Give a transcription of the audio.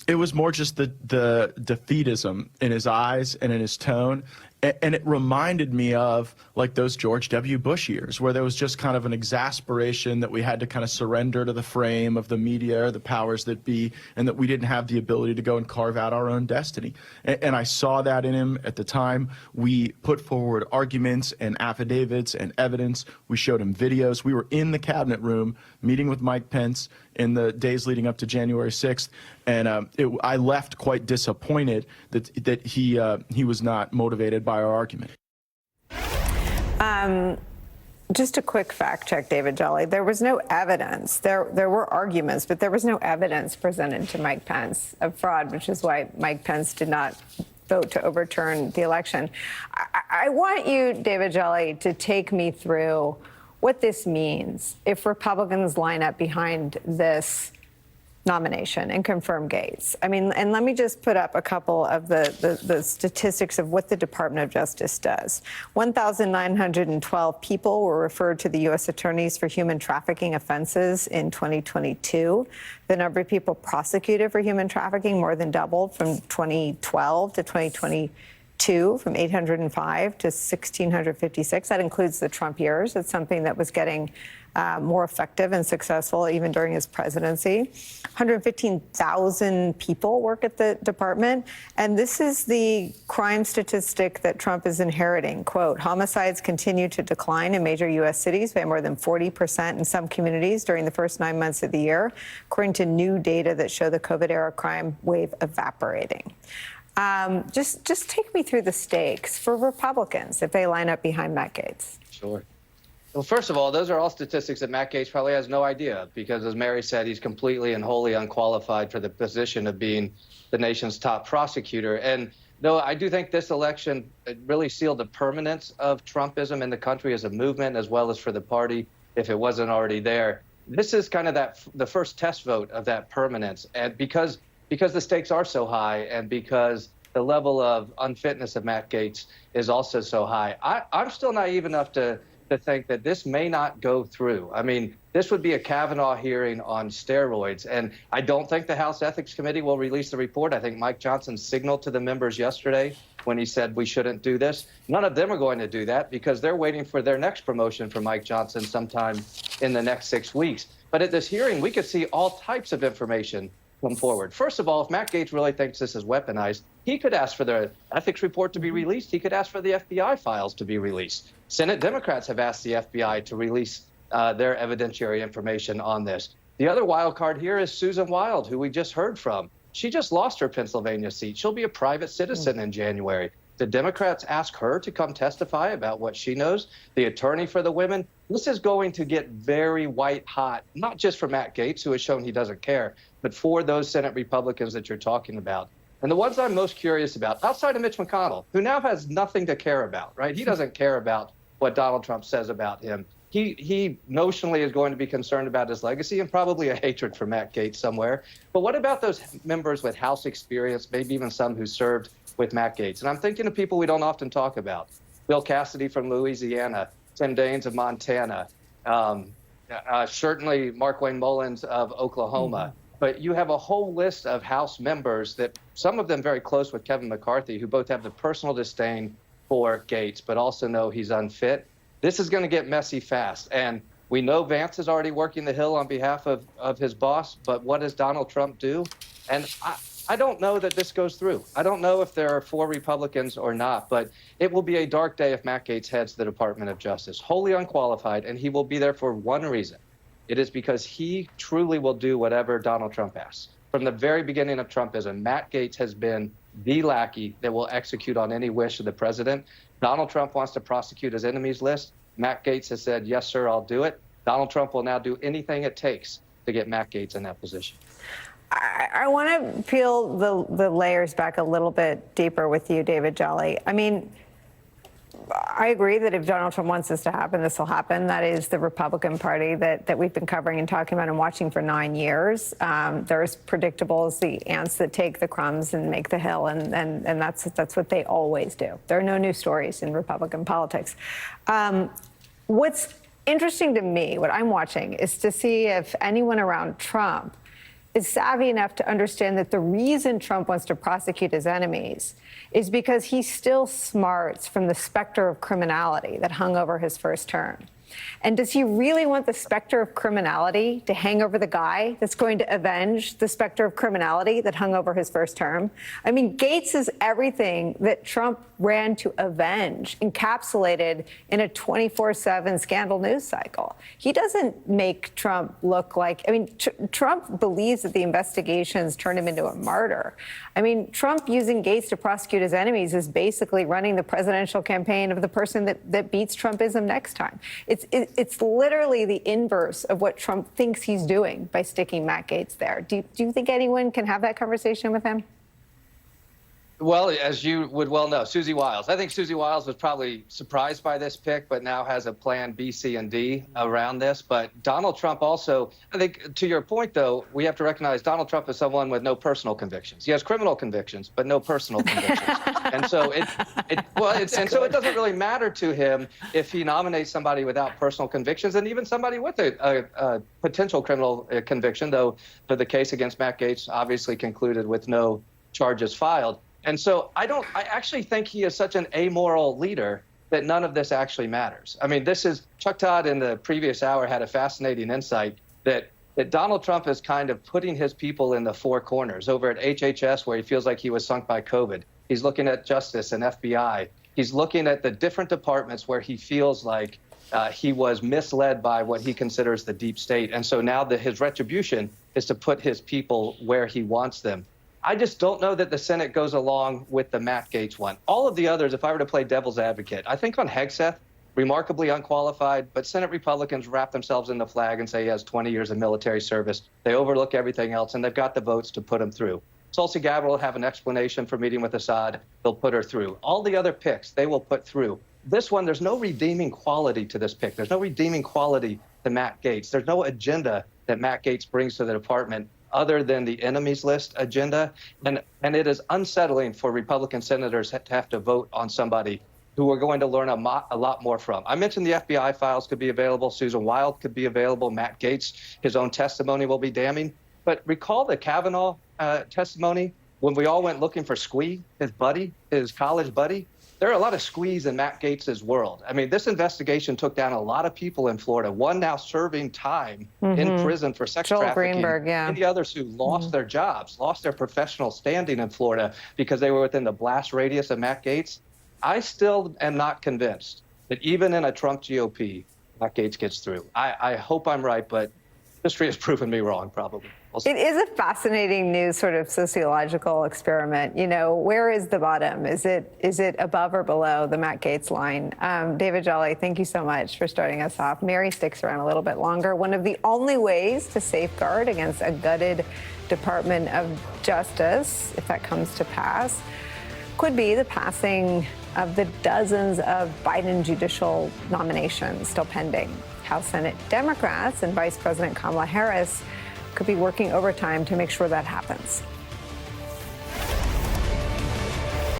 It was more just the defeatism in his eyes and in his tone. And it reminded me of like those George W. Bush years where there was just kind of an exasperation that we had to kind of surrender to the frame of the media or the powers that be, and that we didn't have the ability to go and carve out our own destiny. And I saw that in him at the time. We put forward arguments and affidavits and evidence. We showed him videos. We were in the cabinet room meeting with Mike Pence in the days leading up to January 6th. And I left quite disappointed that he was not motivated by our argument. Just a quick fact check, David Jolly. There was no evidence. There were arguments, but there was no evidence presented to Mike Pence of fraud, which is why Mike Pence did not vote to overturn the election. I want you, David Jolly, to take me through what this means if Republicans line up behind this nomination and confirm GAETZ. I mean, and let me just put up a couple of the statistics of what the Department of Justice does. 1,912 people were referred to the U.S. attorneys for human trafficking offenses in 2022. The number of people prosecuted for human trafficking more than doubled from 2012 to 2022, from 805 to 1,656. That includes the Trump years. It's something that was getting more effective and successful even during his presidency. 115,000 people work at the department. And this is the crime statistic that Trump is inheriting. Quote, homicides continue to decline in major U.S. cities by more than 40% in some communities during the first 9 months of the year, according to new data that show the COVID-era crime wave evaporating. Just take me through the stakes for Republicans if they line up behind Matt Gaetz. Sure. Well, first of all, those are all statistics that Matt Gaetz probably has no idea of because, as Mary said, he's completely and wholly unqualified for the position of being the nation's top prosecutor. And though I do think this election really sealed the permanence of Trumpism in the country as a movement, as well as for the party, if it wasn't already there, this is kind of the first test vote of that permanence. And because the stakes are so high and because the level of unfitness of Matt Gaetz is also so high, I'm still naive enough to think that this may not go through. I mean, this would be a Kavanaugh hearing on steroids, and I don't think the House Ethics Committee will release the report. I think Mike Johnson signaled to the members yesterday when he said we shouldn't do this. None of them are going to do that because they're waiting for their next promotion for Mike Johnson sometime in the next 6 weeks. But at this hearing, we could see all types of information come forward. First of all, if Matt Gaetz really thinks this is weaponized, he could ask for the ethics report to be released. He could ask for the FBI files to be released. Senate Democrats have asked the FBI to release their evidentiary information on this. The other wild card here is Susan Wild, who we just heard from. She just lost her Pennsylvania seat. She'll be a private citizen in January. The Democrats ask her to come testify about what she knows. The attorney for the women. This is going to get very white hot, not just for Matt Gaetz, who has shown he doesn't care, but for those Senate Republicans that you're talking about. And the ones I'm most curious about, outside of Mitch McConnell, who now has nothing to care about, right? He doesn't care about what Donald Trump says about him. He notionally is going to be concerned about his legacy and probably a hatred for Matt Gaetz somewhere. But what about those members with House experience, maybe even some who served with Matt Gaetz? And I'm thinking of people we don't often talk about. Bill Cassidy from Louisiana, Tim Daines of Montana, certainly Markwayne Mullins of Oklahoma. But you have a whole list of House members that some of them very close with Kevin McCarthy, who both have the personal disdain for Gaetz, but also know he's unfit. This is going to get messy fast. And we know Vance is already working the Hill on behalf of his boss, but what does Donald Trump do? And I don't know that this goes through. I don't know if there are 4 Republicans or not, but it will be a dark day if Matt Gaetz heads the Department of Justice, wholly unqualified, and he will be there for one reason. It is because he truly will do whatever Donald Trump asks. From the very beginning of Trumpism, Matt Gaetz has been the lackey that will execute on any wish of the president. Donald Trump wants to prosecute his enemies list. Matt Gaetz has said, yes, sir, I'll do it. Donald Trump will now do anything it takes to get Matt Gaetz in that position. I want to peel the layers back a little bit deeper with you, David Jolly. I mean, I agree that if Donald Trump wants this to happen, this will happen. That is the Republican Party that we've been covering and talking about and watching for 9 years. They're as predictable as the ants that take the crumbs and make the hill, and that's what they always do. There are no new stories in Republican politics. What's interesting to me, what I'm watching, is to see if anyone around Trump is savvy enough to understand that the reason Trump wants to prosecute his enemies is because he still smarts from the specter of criminality that hung over his first term. And does he really want the specter of criminality to hang over the guy that's going to avenge the specter of criminality that hung over his first term? I mean, Gaetz is everything that Trump ran to avenge, encapsulated in a 24/7 scandal news cycle. He doesn't make Trump look like, I mean, Trump believes that the investigations turned him into a martyr. I mean, Trump using Gaetz to prosecute his enemies is basically running the presidential campaign of the person that beats Trumpism next time. It's literally the inverse of what Trump thinks he's doing by sticking Matt Gaetz there. Do you think anyone can have that conversation with him? Well, as you would well know, Susie Wiles. I think Susie Wiles was probably surprised by this pick, but now has a plan B, C, and D around this. But Donald Trump also, I think, to your point, though, we have to recognize Donald Trump is someone with no personal convictions. He has criminal convictions, but no personal convictions. And so it doesn't really matter to him if he nominates somebody without personal convictions, and even somebody with a potential criminal conviction, though the case against Matt Gaetz obviously concluded with no charges filed. And so I actually think he is such an amoral leader that none of this actually matters. I mean, Chuck Todd in the previous hour had a fascinating insight that Donald Trump is kind of putting his people in the four corners. Over at HHS, where he feels like he was sunk by COVID, he's looking at justice and FBI. He's looking at the different departments where he feels like he was misled by what he considers the deep state. And so now his retribution is to put his people where he wants them. I just don't know that the Senate goes along with the Matt Gaetz one. All of the others, if I were to play devil's advocate, I think on Hegseth, remarkably unqualified, but Senate Republicans wrap themselves in the flag and say he has 20 years of military service. They overlook everything else, and they've got the votes to put him through. Tulsi Gabbard will have an explanation for meeting with Assad. They'll put her through. All the other picks, they will put through. This one, there's no redeeming quality to this pick. There's no redeeming quality to Matt Gaetz. There's no agenda that Matt Gaetz brings to the department other than the enemies list agenda. And it is unsettling for Republican senators to have to vote on somebody who we're going to learn a lot more from. I mentioned the FBI files could be available. Susan Wild could be available. Matt Gaetz, his own testimony will be damning. But recall the Kavanaugh testimony when we all went looking for Squee, his buddy, his college buddy. There are a lot of Squees in Matt Gaetz's world. I mean, this investigation took down a lot of people in Florida, one now serving time in prison for sex trafficking. Greenberg, yeah. And the others who lost their jobs, lost their professional standing in Florida because they were within the blast radius of Matt Gaetz. I still am not convinced that even in a Trump GOP, Matt Gaetz gets through. I hope I'm right, but history has proven me wrong, probably. It is a fascinating new sort of sociological experiment. You know, where is the bottom? Is it above or below the Matt Gaetz line? David Jolly, thank you so much for starting us off. Mary sticks around a little bit longer. One of the only ways to safeguard against a gutted Department of Justice, if that comes to pass, could be the passing of the dozens of Biden judicial nominations still pending. House Senate Democrats and Vice President Kamala Harris could be working overtime to make sure that happens.